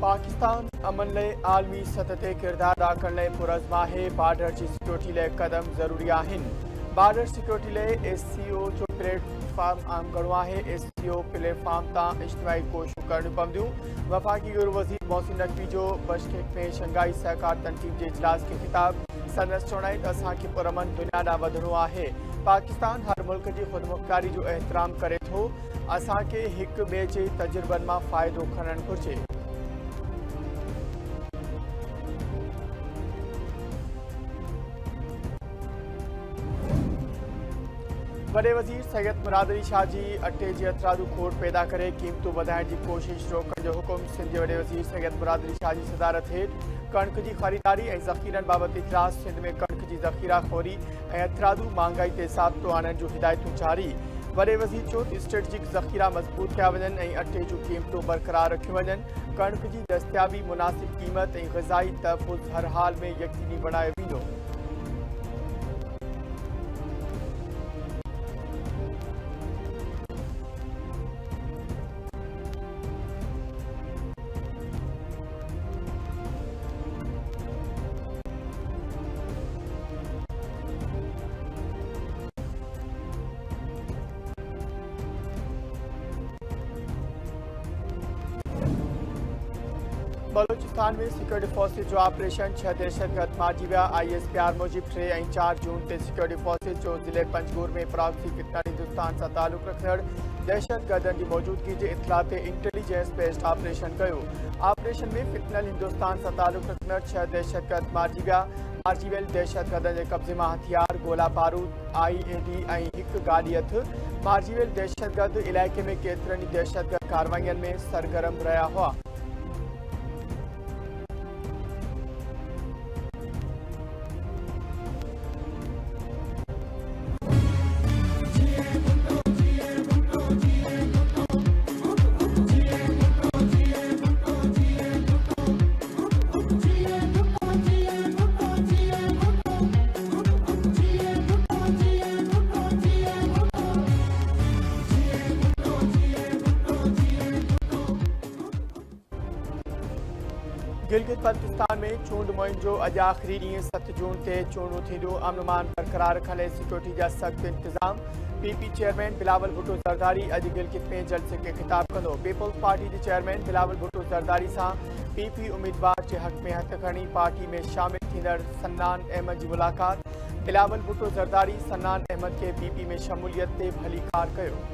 पाकिस्तान अमन लाइ आलमी सतह ते किरदार अदा करण लाइ पुरज़मा है। बॉर्डर की सिक्योरिटी लाइ कदम ज़रूरी आहिनि। बॉर्डर सिक्योरिटी लाइ SCO जो प्लेटफॉर्म आम करणो आहे। SCO प्लेटफॉर्म तां इज्तिमाही कोशिशूं करणियूं पवंदियूं। वफ़ाक़ी ग़ैर वज़ीर मोहसिन नक़वी जो बिश्केक में शंघाई सहकार तंज़ीम के इजलास के ख़िताब। संदसि चवण आहे त असांखे पुरअमन दुनिया ॾांहुं वधणो आहे। पाकिस्तान हर मुल्क जी ख़ुदमुख्तारी जो एहतराम करे थो। असांखे हिक ॿिए जे तजुर्बनि मां फ़ाइदो खणणु घुरिजे। वॾे वज़ीर सैयद मुराद अली शाह जी अटे जी अतरादू खोट पैदा करे क़ीमतूं वधाइण जी कोशिश रोकण जो हुकुम। सिंध जे वॾे वज़ीर सैयद मुराद अली शाह जी सदारत हेठि कणिक जी ख़रीदारी ऐं ज़ख़ीरनि बाबति इजलास। सिंध में कणिक जी ज़ख़ीरा खोरी ऐं अतरादू महांगाई ते साबितो आणण जूं हिदायतूं जारी। वॾे वज़ीर चयो त स्ट्रेटजिक ज़ख़ीरा मज़बूत कया वञनि ऐं अटे जूं क़ीमतूं बरक़रार रखियूं वञनि। कणिक जी दस्तियाबी, मुनासिब क़ीमत ऐं ग़िज़ाई तहफ़ुज़ हर हाल में यकीनी बणायो वेंदो। बलोचिस्तान में सिक्योरिटी फोर्सेज जो ऑपरेशन 6 दहशतगर्द मारिजी विया। ISPR मूजिब 3 ऐं 4 जून ते सिक्योरिटी फोर्सेज जो ज़िले पंजगूर में प्रॉक्सी फितनल हिंदुस्तान सां तालुक़ रखंदड़ दहशतगर्दनि जी मौजूदगी जे इत्तला ते इंटेलिजेंस बेस्ड ऑपरेशन कयो। ऑपरेशन में फितनल हिंदुस्तान सां तालुक़ रखंदड़ 6 दहशतगर्द मारिजी विया। मारिजी वियल दहशतगर्दनि जे कब्ज़े मां हथियार, गोला बारूद, IED ऐं हिकु गाॾी हथ। मारिजी वियल दहशतगर्द इलाइक़े में केतिरनि ई दहशतगर्द कार्रवाईअनि में सरगर्म रहिया हुआ। गिलगित बल्तिस्तान में चूंड मुहिम जो अॼु आख़िरी ॾींहुं 7 जून ते चूंडूं थींदियूं। अमन मान बरक़रार रखण लाइ सिक्योरिटी जा सख़्त इंतज़ाम। PP चेयरमैन बिलावल भुट्टो ज़रदारी अॼु गिलगित में जलसे खे ख़िताब कंदो। पीपल्स पार्टी जे चेयरमैन बिलावल भुट्टो ज़रदारी सां PP उम्मीदवार जे हक़ में हथ खणी पार्टी में शामिल थींदड़ सन्नान अहमद जी मुलाक़ात। बिलावल भुट्टो ज़रदारी सन्नान अहमद खे PP में शमूलियत ते भलीकार कयो।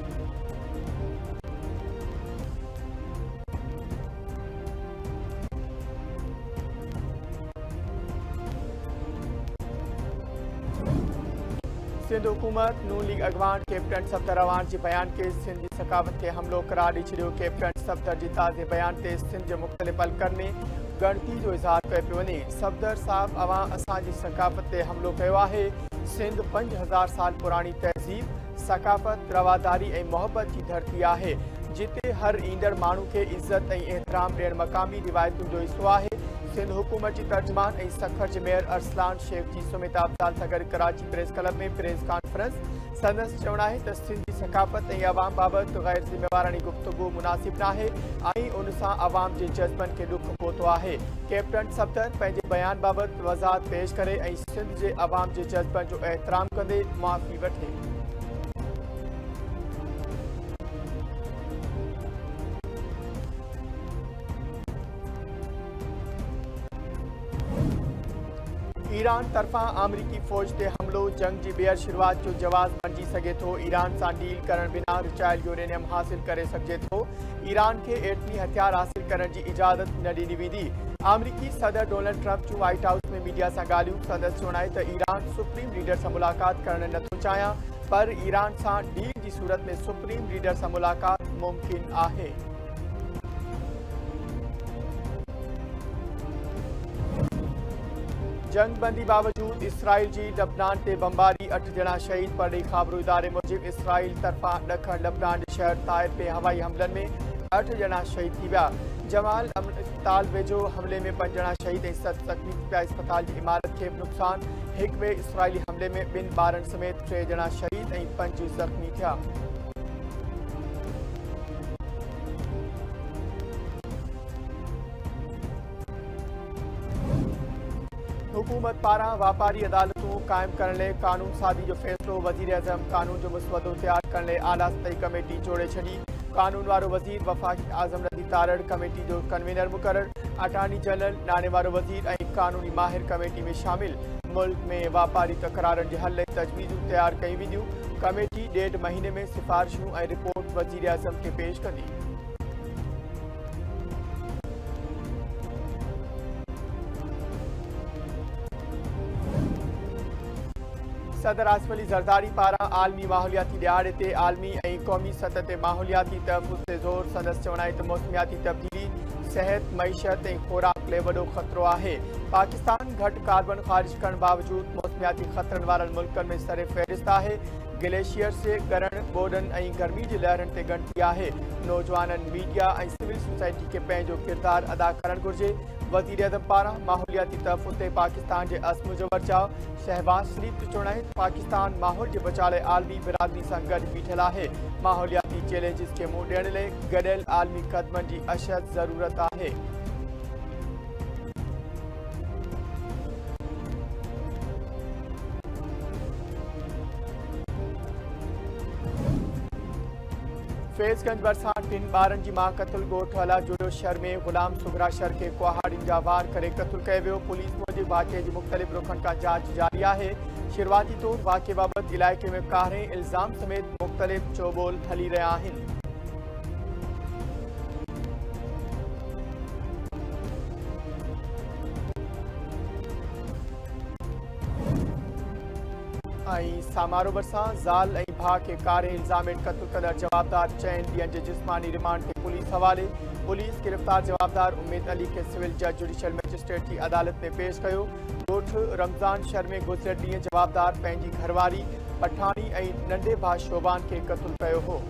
सिंध हुकूमत नून लीग अगवान कैप्टन सफ़दर अवान जे बयान के सिंध जी सकावत ते हमलो करार ॾेई छॾियो। कैप्टन सफ़दर जे ताज़े बयान ते सिंध जे मुख़्तलिफ़ हलक़नि में गणती जो इज़हार कयो पियो वञे। सफ़दर साहब अवां असांजी सकावत ते हमलो कयो आहे। सिंध 5000 साल पुरानी तहज़ीब, सकाफ़त, रवादारी ऐं मोहब्बत जी धरती आहे, जिते हर ईंदड़ माण्हू खे इज़त ऐं एहतराम ॾियणु मक़ामी रिवायतुनि जो हिसो आहे। सिंध हुकूमत जी तर्जुमान ऐं सखर जे मेयर अरसलान शेख जी सुमित अब्दाल सां गॾु कराची प्रेस क्लब में प्रेस कॉन्फ्रेंस। संदसि चवणु आहे त सिंध जी सकाफ़त ऐं अवाम बाबति ग़ैर ज़िम्मेवारानी गुफ़्तगू मुनासिब न आहे ऐं उन सां अवाम जे जज़्बनि खे ॾुख पहुतो आहे। कैप्टन सफ़दर पंहिंजे बयान बाबति वज़ाहत पेश करे ऐं सिंध जे अवाम जे जज़्बनि जो एहतराम कंदे मुआफ़ी वठे। ईरान तरफ़ां अमरीकी फ़ौज ते हमिलो जंग जी ॿीहर शुरूआत जो जवाज़ बणिजी सघे थो। ईरान सां डील करण बिना रिचाइल यूरेनियम हासिल करे सघिजे थो। ईरान खे एटमी हथियार हासिल करण जी इजाज़त न ॾिनी वेंदी। अमरीकी सदर डोनाल्ड ट्रंप जूं व्हाइट हाउस में मीडिया सां ॻाल्हियूं। संदसि चवणु आहे त ईरान सुप्रीम लीडर सां मुलाक़ात करणु नथो चाहियां, पर ईरान सां डील जी सूरत में सुप्रीम लीडर सां मुलाक़ात मुमकिन आहे। जंग बंदी बावजूद इसराइल जी लबनान ते बमबारी, 8 ॼणा शहीद। परॾेही ख़बरूं इदारे मूजिब इसराइल तरफ़ां ॾखण लबनान जे शहर ताइर ते हवाई हमलनि में 8 ॼणा शहीद थी विया। जमाल अमन अस्पताल वेझो हमले में 5 ॼणा शहीद ऐं 7 ज़ख़्मी थी विया। अस्पताल जी इमारत खे बि नुक़सान। हिक ॿिए इसराइली हमले में 2 ॿारनि समेत 3 ॼणा शहीद ऐं 5 ज़ख़्मी थिया। हुकूमत पारा वापारी अदालतों कायम करने कानून सादी जो फैसलो वजीर आजम कानून जो मुसवदो तैयार करने आला सतही कमेटी जोड़े छी। कानून वारो वजीर वफाकी आजम रदी तारड़ कमेटी जो कन्वीनर मुकर्रर। अटॉर्नी जनरल नाने वारो वजीर ऐं कानूनी माहिर कमेटी में शामिल। मुल्क में वापारी तकरारन के हल तजवीज़ूं तैयार कई वेंदियूं। कमेटी 1.5 महीने में सिफारिशूं ऐं रिपोर्ट वजीर आजम के पेश कंदी। सदर आसिफ अली ज़रदारी पारा आलमी माहौलियाती दिहाड़े ते आलमी ऐं क़ौमी सतह ते माहौलियाती तहफ़्फ़ुज़ ते ज़ोर संदसि चवण त मौसमियाती तब्दीली सेहत मईशत ऐं खुराक लाइ वॾो ख़तरो आहे। पाकिस्तान घटि कार्बन ख़ारिज करण बावजूद मौसमियाती ख़तरनि वारनि मुल्कनि में सर फ़हरिस्त आहे। ग्लेशियर्स ॻरण ॿोॾनि ऐं गर्मी जी लहरनि ते ॻणती आहे। नौजवाननि मीडिया ऐं सिविल सोसाइटी खे पंहिंजो किरदारु अदा करणु घुरिजे। वज़ीर आज़म पारां माहौलियाती तहफ़्फ़ुज़ ते पाकिस्तान जे अज़्म जो बचाव। शहबाज शरीफ जो चवणु आहे पाकिस्तान माहौल जे बचाव लाइ आलमी बिरादरी सां गॾु बीठल आहे। माहौलियाती चैलेंजिस खे मुंहुं ॾियण लाइ गॾियल आलमी क़दमनि जी अशद ज़रूरत आहे। फैज़गंज भरिसां 3 ॿारनि जी मां क़तल ॻोठ अला जुड़ो शहर में ग़ुलाम सुघरा शहर के कुहाड़ियुनि जा वार करे क़तल कयो वियो। पुलिस मूजिबि वाक़े जी मुख़्तलिफ़ रुखनि खां जांच जारी आहे। शुरूआती तौर वाक़े बाबति इलाइक़े में कारहें इल्ज़ाम समेत मुख़्तलिफ़ चोॿोल हली रहिया आहिनि। सामारो भरिसां ज़ाल ऐं भाउ खे कारे इल्ज़ामेट क़तल कंदड़ जवाबदार 4 ॾींहनि जे जिस्मानी रिमांड ते पुलिस हवाले। पुलिस गिरफ़्तार जवाबदार उम्मेद अली खे सिविल जज जुडिशियल मजिस्ट्रेट जी अदालत में पेश कयो। ॻोठ रमज़ान शहर में गुज़िरियल ॾींहुं जवाबदार पंहिंजी घरवारी पठाणी ऐं नंढे भाउ शोबान खे क़तल कयो हो।